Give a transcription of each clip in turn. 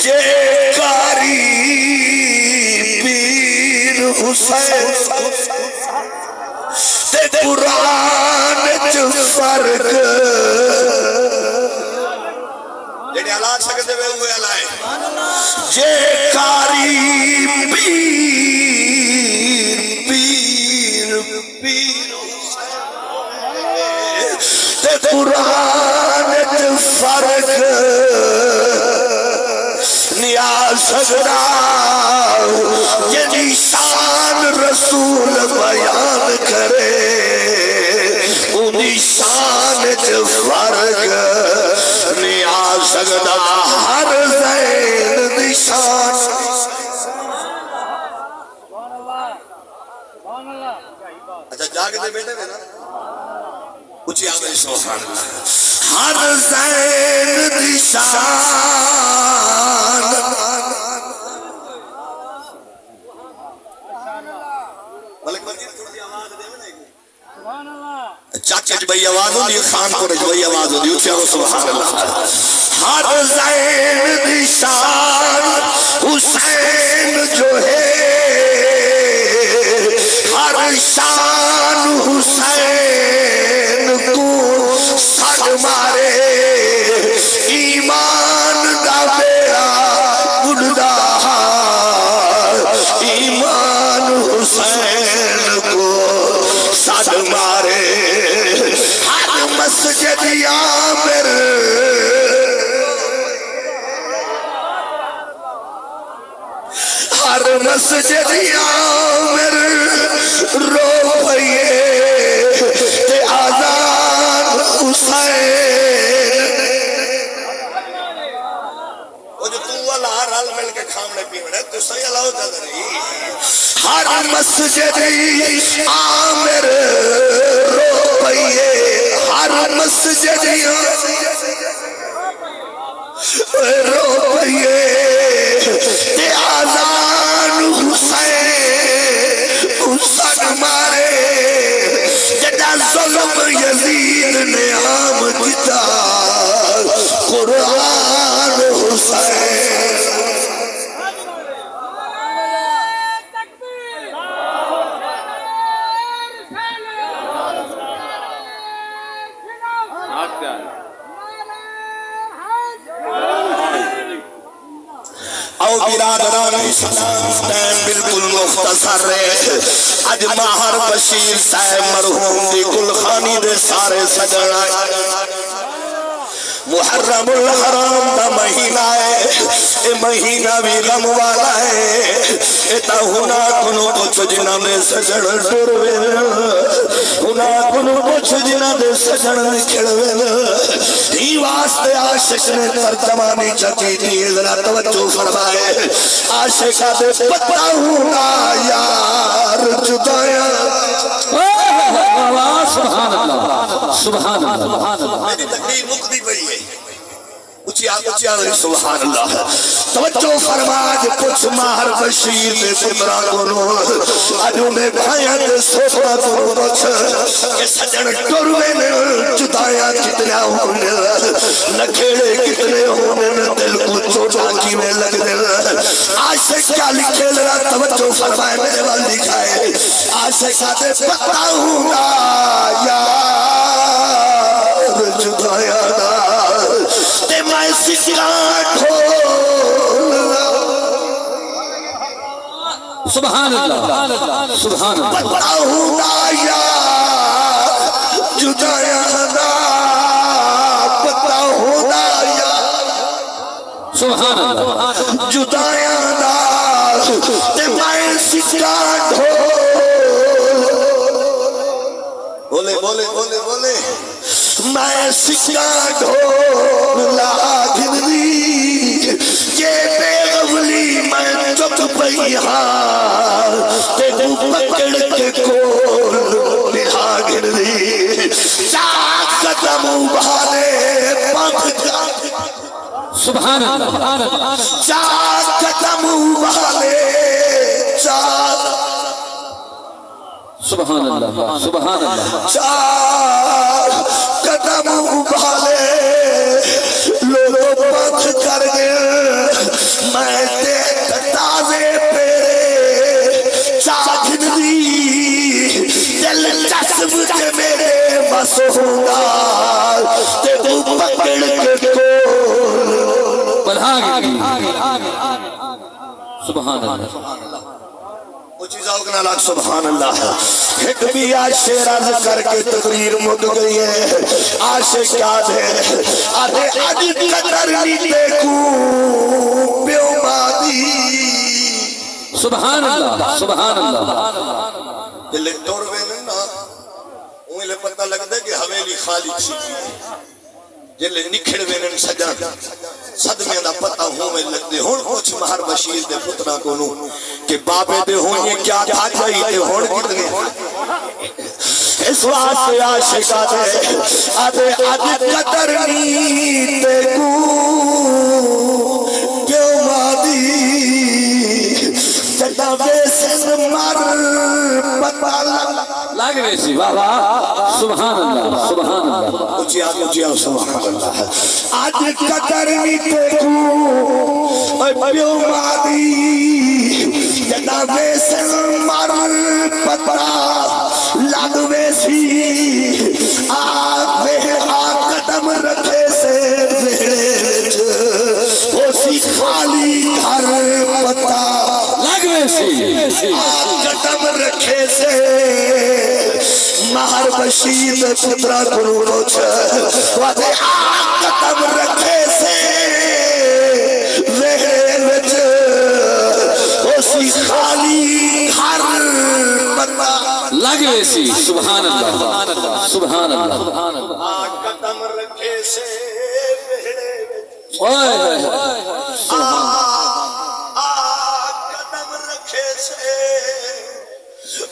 جے کاری پیر حسین تے قرآن چ فرق جڑے حالات سکتے ہوئے ہوئے علائے جے کاری پیر تے قرآن چ فرق نیاز سگرا جدی شان رسول بیان کرے انہی شان چ فرق نیاز سگرا ہر زین دی شان اچھا جاگتے بیٹے میں نا کچھ یاد ہے سبحان اللہ ہر زین دی شان چاچے بھائی آواز ہو دی خان کو رج بھائی آواز ہو دی اچھا ہو سبحان اللہ ہر زین دی شان حسین جو ہے ہر شان حسین کو سڑ مارے ایمان دا بیڑا گڑدا ایمان حسین کو سڑ مارے ہر مسجد عامر ہر مسجد عامر رو پئیے تے آزان حسین وہ جو تو والا ہر حال مل کے کھامنے پیوڑے تو صحیح اللہ ہو جاتا رہی ہر مسجد عامر رو پئیے ہر مسجد رو پئیے تے آزان حسین مارے جدا ظلم یزید نے عام کیتا قرآن حسین او برادران اسلام ٹائم بالکل مختصر ہے اج ماہر بشیر صاحب مرحوم دی گل خانی دے سارے سجن محرم الحرام دا مہینہ ہے اے مہینہ بھی غم والا ہے اتا ہونا کنو کچھ جنہ دے سجن ڈروے ہونا کنو کچھ جنہ دے سجن نکھڑوے ہی واسطے عاشق نے ترجمانی چکی تھی ذرا توجہ فرمائے عاشقہ دے پتہ ہونا یار جدایا سبحان اللہ سبحان اللہ میری تقریر مقدی پئی ہے اچھی آگے سبحان اللہ توجہ فرماج کچھ ماہر بشیر دے پترہ کنو آجو میں بھائیاں دے سوپا کنو کچھ یہ سجن ٹروے میں جدایا کتنے ہونے نکھیڑے کتنے ہونے دل کو چوٹا کی میں لگ دے عاشق کیا لکھے لرا توجہ فرمائے میرے وال لکھائے عاشقہ دے پتہ ہونا یار جدایا تے میں سکان ڈھول سبحان اللہ سبحان اللہ پتہ ہونا یار جدایا دا پتہ ہونا یار سبحان اللہ جدایا دا تے میں سکان ڈھول بولے بولے بولے بولے میں سکان ڈھول لاغن دی یہ بے غولی میں چک پئی ہاں تے تو پکڑ کے کول لاغن دی چاک قدم ابھالے پنکھ جا سبحان اللہ چاک قدم ابھالے چاک سبحان اللہ سبحان اللہ چار قدم ابھالے لوگوں پنکھ کر گئے سبحان اللہ اچھی ذوق نہ لگ سبحان اللہ ایک بھی عاشق عرض کر کے تقریر مک گئی ہے عاشق کیا دے آدھے آج قدر نہیں دیکھو پیو مادی سبحان اللہ سبحان اللہ جلے دور وینے نا انہیں لے پتہ لگ دے کہ حویلی خالی تھی جلے نکھڑ وینے سجان صدمے دا پتہ ہوں میں لگ دے ہون کچھ مہر بشیر دے پترہ کو نو کہ بابے دے ہون یہ کیا تھا جائی دے ہون کتنے اس واسطے عاشقہ دے آدھے آج قدر نہیں دیکھو کیوں مادی جدا بیسن مر پتہ لگ ویسی واہ واہ سبحان اللہ سبحان اللہ اچھی آگ سبحان اللہ آج قدر نہیں دیکھو پیو مادی جدا بیسن مر پتہ لگ ویسی قدم رکھے سے اسی خالی گھر پتہ لگ ویسی قدم رکھے سے مہر بشیر پترہ کرو چھے قدم رکھے سے ویچ اسی خالی گھر پتہ لگ ویسی سبحان اللہ سبحان اللہ قدم رکھے سے قدم رکھے سے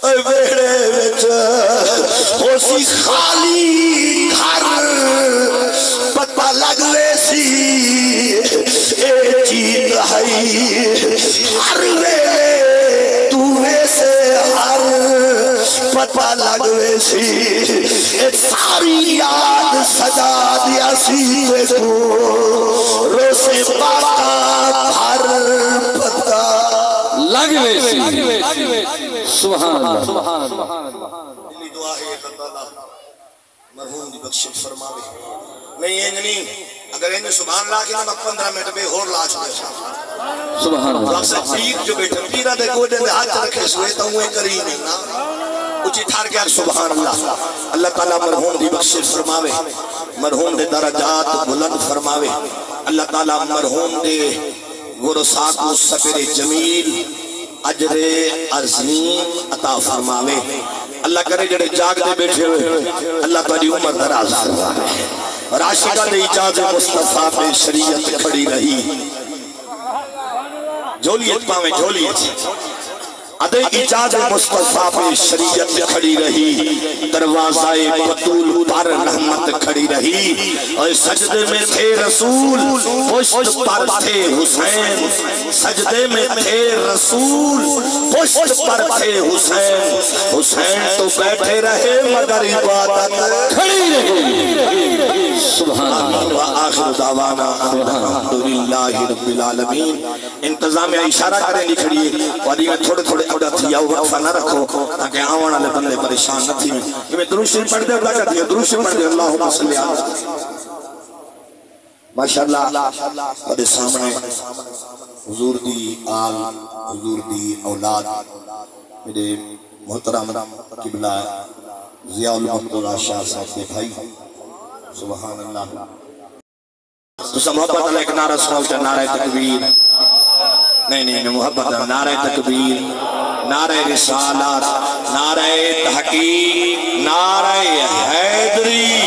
ویڑے وچ اسی خالی گھر پتہ لگ ویسی اے چیز ہے ہر ویلے تو ویسے ہر پتہ لگ ویسی اے ساری یاد سجا دیا سی تو روسے باقا ہر پتہ لگ ویسی سبحان اللہ دلی دعا ہے اللہ مرحوم دی بخشش فرماوے نہیں نہیں اگر انہیں سبحان اللہ کی نمک 15 منٹ بے اور لاچ دے سبحان اللہ اکثر پیر جو بیٹھے پیرہ دے گوڑے دے ہاتھ رکھے سوئے تو ہوئے کری نہیں نا اچھی تھار کے سبحان اللہ اللہ تعالیٰ مرحوم دی بخشش فرماوے مرحوم دے درجات بلند فرماوے اللہ تعالیٰ مرحوم دے ورثاء کو صبر جمیل اجر عظیم عطا فرماوے اللہ کرے جڑے جاگ دے بیٹھے ہوئے اللہ تعالی عمر دراز فرماوے راشدہ دے اجازت مصطفیٰ پہ شریعت کھڑی رہی جھولیت پاویں جھولیت ادے اجازت مصطفیٰ پہ شریعت کھڑی رہی دروازہ بطول پر رحمت کھڑی رہی اور سجدے میں تھے رسول پشت پر تھے حسین سجدے میں تھے رسول پشت پر تھے حسین حسین تو بیٹھے رہے مگر عبادت کھڑی رہی سبحان اللہ وآخر دعوانا الحمدللہ رب العالمین انتظام اشارہ کریں لکھڑیے وادی میں تھوڑے تھوڑے اڑا تھی یا وقفہ نہ رکھو تاکہ آوانا لے بندے پریشان نہ تھی میں دروش شریف پڑھ دے اللہ کہتی ہے دروش شریف پڑھ دے اللہم صلی اللہ ماشاءاللہ اور سامنے حضور دی آل حضور دی اولاد میرے محترم قبلہ ضیاء المقدورہ شاہ صاحب کے بھائی سبحان اللہ تو سب محبت اللہ ایک نعرہ سناؤ چاہ نعرہ تکبیر نہیں محبت نعرہ تکبیر نعرہ رسالت نعرہ تحقیق نعرہ حیدری